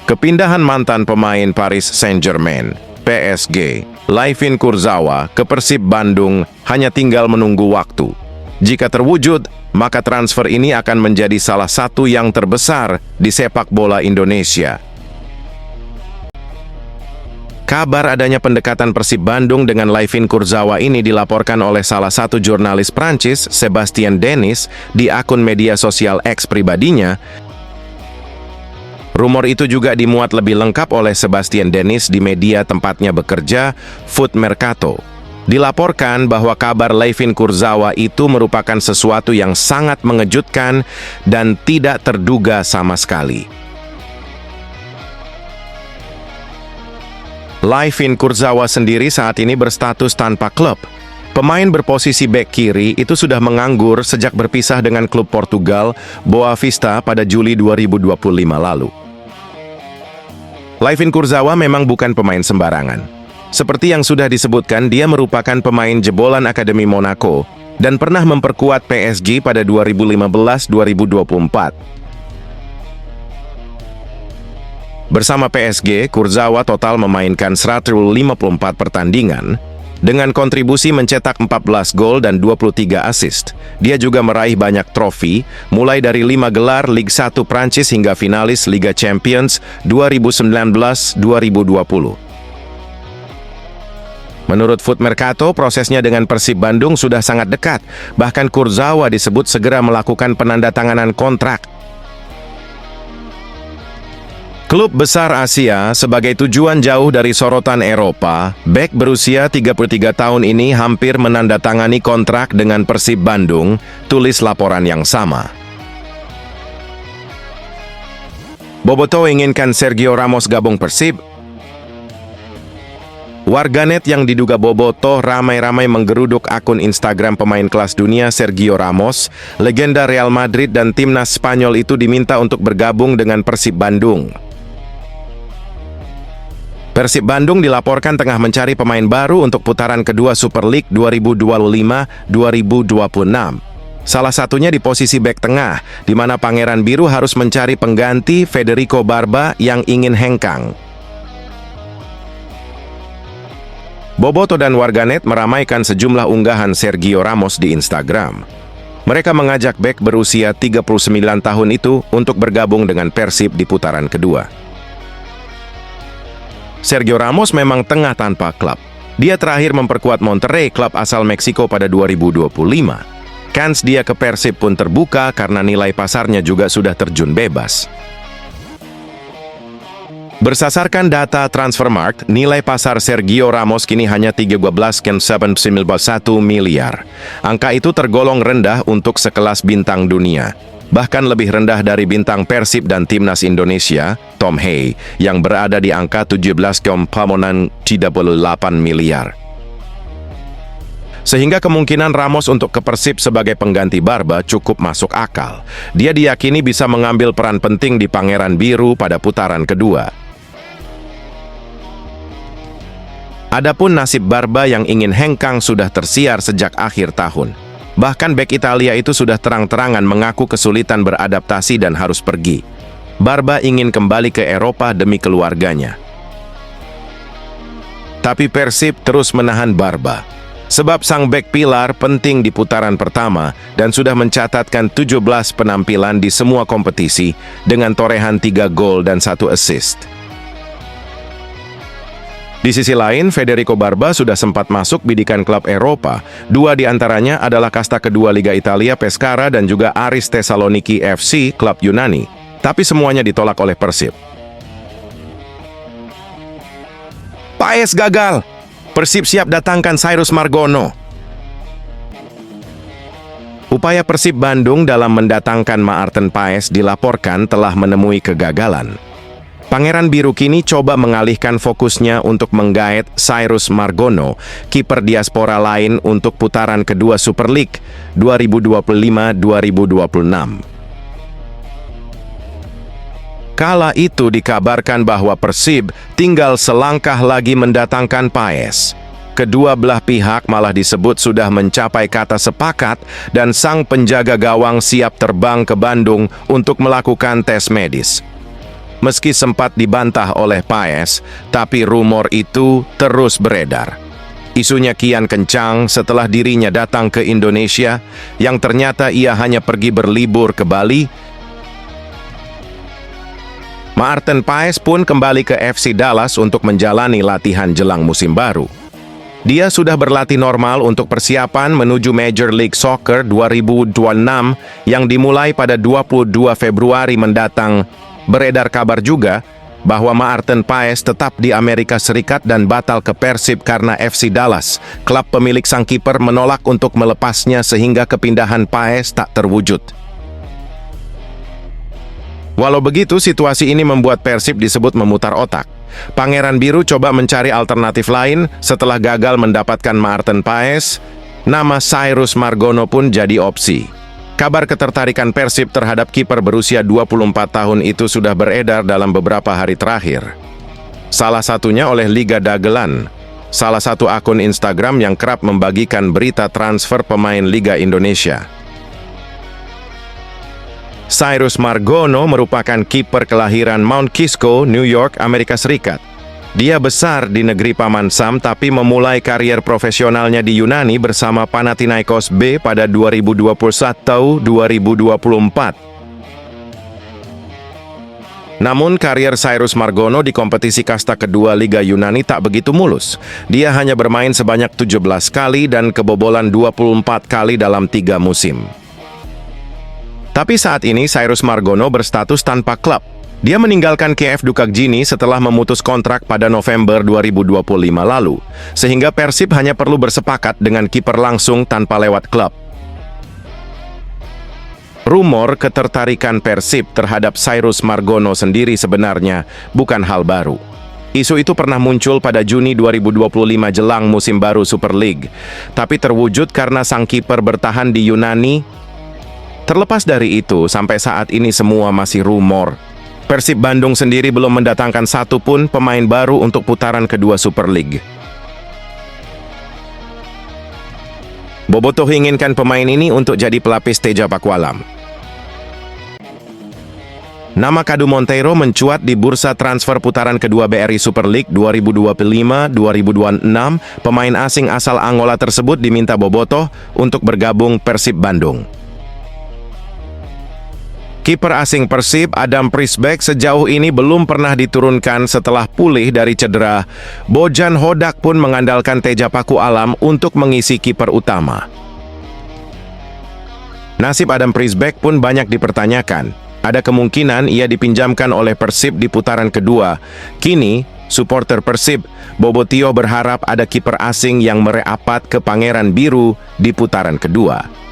Kepindahan mantan pemain Paris Saint-Germain, PSG, Layvin Kurzawa ke Persib Bandung hanya tinggal menunggu waktu. Jika terwujud, maka transfer ini akan menjadi salah satu yang terbesar di sepak bola Indonesia. Kabar adanya pendekatan Persib Bandung dengan Layvin Kurzawa ini dilaporkan oleh salah satu jurnalis Prancis, Sebastien Denis, di akun media sosial X pribadinya. Rumor itu juga dimuat lebih lengkap oleh Sebastien Denis di media tempatnya bekerja, Foot Mercato. Dilaporkan bahwa kabar Layvin Kurzawa itu merupakan sesuatu yang sangat mengejutkan dan tidak terduga sama sekali. Layvin Kurzawa sendiri saat ini berstatus tanpa klub. Pemain berposisi bek kiri itu sudah menganggur sejak berpisah dengan klub Portugal, Boa Vista pada Juli 2025 lalu. Layvin Kurzawa memang bukan pemain sembarangan. Seperti yang sudah disebutkan, dia merupakan pemain jebolan Akademi Monaco dan pernah memperkuat PSG pada 2015-2024. Bersama PSG, Kurzawa total memainkan 154 pertandingan dengan kontribusi mencetak 14 gol dan 23 assist. Dia juga meraih banyak trofi, mulai dari 5 gelar Ligue 1 Prancis hingga finalis Liga Champions 2019-2020. Menurut Foot Mercato, prosesnya dengan Persib Bandung sudah sangat dekat. Bahkan Kurzawa disebut segera melakukan penandatanganan kontrak. Klub besar Asia sebagai tujuan jauh dari sorotan Eropa, bek berusia 33 tahun ini hampir menandatangani kontrak dengan Persib Bandung, tulis laporan yang sama. Bobotoh inginkan Sergio Ramos gabung Persib. Warganet yang diduga bobotoh ramai-ramai menggeruduk akun Instagram pemain kelas dunia Sergio Ramos, legenda Real Madrid dan timnas Spanyol itu diminta untuk bergabung dengan Persib Bandung. Persib Bandung dilaporkan tengah mencari pemain baru untuk putaran kedua Super League 2025-2026. Salah satunya di posisi bek tengah, di mana Pangeran Biru harus mencari pengganti Federico Barba yang ingin hengkang. Bobotoh dan warganet meramaikan sejumlah unggahan Sergio Ramos di Instagram. Mereka mengajak bek berusia 39 tahun itu untuk bergabung dengan Persib di putaran kedua. Sergio Ramos memang tengah tanpa klub. Dia terakhir memperkuat Monterrey, klub asal Meksiko pada 2025. Kans dia ke Persib pun terbuka karena nilai pasarnya juga sudah terjun bebas. Bersasarkan data Transfermarkt, nilai pasar Sergio Ramos kini hanya 13,71 miliar. Angka itu tergolong rendah untuk sekelas bintang dunia. Bahkan lebih rendah dari bintang Persib dan Timnas Indonesia, Tom Hey, yang berada di angka 17,38 miliar. Sehingga kemungkinan Ramos untuk ke Persib sebagai pengganti Barba cukup masuk akal. Dia diyakini bisa mengambil peran penting di Pangeran Biru pada putaran kedua. Adapun nasib Barba yang ingin hengkang sudah tersiar sejak akhir tahun. Bahkan bek Italia itu sudah terang-terangan mengaku kesulitan beradaptasi dan harus pergi. Barba ingin kembali ke Eropa demi keluarganya. Tapi Persib terus menahan Barba. Sebab sang bek pilar penting di putaran pertama dan sudah mencatatkan 17 penampilan di semua kompetisi dengan torehan 3 gol dan 1 assist. Di sisi lain, Federico Barba sudah sempat masuk bidikan klub Eropa. 2 di antaranya adalah kasta kedua Liga Italia Pescara dan juga Aris Thessaloniki FC, klub Yunani. Tapi semuanya ditolak oleh Persib. Paes gagal. Persib siap datangkan Cyrus Margono. Upaya Persib Bandung dalam mendatangkan Maarten Paes dilaporkan telah menemui kegagalan. Pangeran Biru kini coba mengalihkan fokusnya untuk menggait Cyrus Margono, kiper diaspora lain untuk putaran kedua Super League 2025-2026. Kala itu dikabarkan bahwa Persib tinggal selangkah lagi mendatangkan Paes. Kedua belah pihak malah disebut sudah mencapai kata sepakat dan sang penjaga gawang siap terbang ke Bandung untuk melakukan tes medis. Meski sempat dibantah oleh Paes, tapi rumor itu terus beredar. Isunya kian kencang setelah dirinya datang ke Indonesia, yang ternyata ia hanya pergi berlibur ke Bali. Maarten Paes pun kembali ke FC Dallas untuk menjalani latihan jelang musim baru. Dia sudah berlatih normal untuk persiapan menuju Major League Soccer 2026 yang dimulai pada 22 Februari mendatang. Beredar kabar juga bahwa Maarten Paes tetap di Amerika Serikat dan batal ke Persib karena FC Dallas, klub pemilik sang kiper, menolak untuk melepasnya sehingga kepindahan Paes tak terwujud. Walau begitu, situasi ini membuat Persib disebut memutar otak. Pangeran Biru coba mencari alternatif lain setelah gagal mendapatkan Maarten Paes. Nama Cyrus Margono pun jadi opsi. Kabar ketertarikan Persib terhadap kiper berusia 24 tahun itu sudah beredar dalam beberapa hari terakhir. Salah satunya oleh Liga Dagelan, salah satu akun Instagram yang kerap membagikan berita transfer pemain Liga Indonesia. Cyrus Margono merupakan kiper kelahiran Mount Kisco, New York, Amerika Serikat. Dia besar di negeri Paman Sam tapi memulai karier profesionalnya di Yunani bersama Panathinaikos B pada 2021-2024. Namun karier Cyrus Margono di kompetisi kasta kedua Liga Yunani tak begitu mulus. Dia hanya bermain sebanyak 17 kali dan kebobolan 24 kali dalam 3 musim. Tapi saat ini Cyrus Margono berstatus tanpa klub. Dia meninggalkan KF Dukakjini setelah memutus kontrak pada November 2025 lalu, sehingga Persib hanya perlu bersepakat dengan kiper langsung tanpa lewat klub. Rumor ketertarikan Persib terhadap Cyrus Margono sendiri sebenarnya bukan hal baru. Isu itu pernah muncul pada Juni 2025 jelang musim baru Super League, tapi terwujud karena sang kiper bertahan di Yunani. Terlepas dari itu, sampai saat ini semua masih rumor. Persib Bandung sendiri belum mendatangkan satu pun pemain baru untuk putaran kedua Super League. Bobotoh inginkan pemain ini untuk jadi pelapis Teja Pakualam. Nama Kadu Monteiro mencuat di bursa transfer putaran kedua BRI Super League 2025-2026. Pemain asing asal Angola tersebut diminta Bobotoh untuk bergabung Persib Bandung. Kiper asing Persib, Adam Prisbeck, sejauh ini belum pernah diturunkan setelah pulih dari cedera. Bojan Hodak pun mengandalkan Teja Pakualam untuk mengisi kiper utama. Nasib Adam Prisbeck pun banyak dipertanyakan. Ada kemungkinan ia dipinjamkan oleh Persib di putaran kedua. Kini, supporter Persib, Bobotio berharap ada kiper asing yang merapat ke Pangeran Biru di putaran kedua.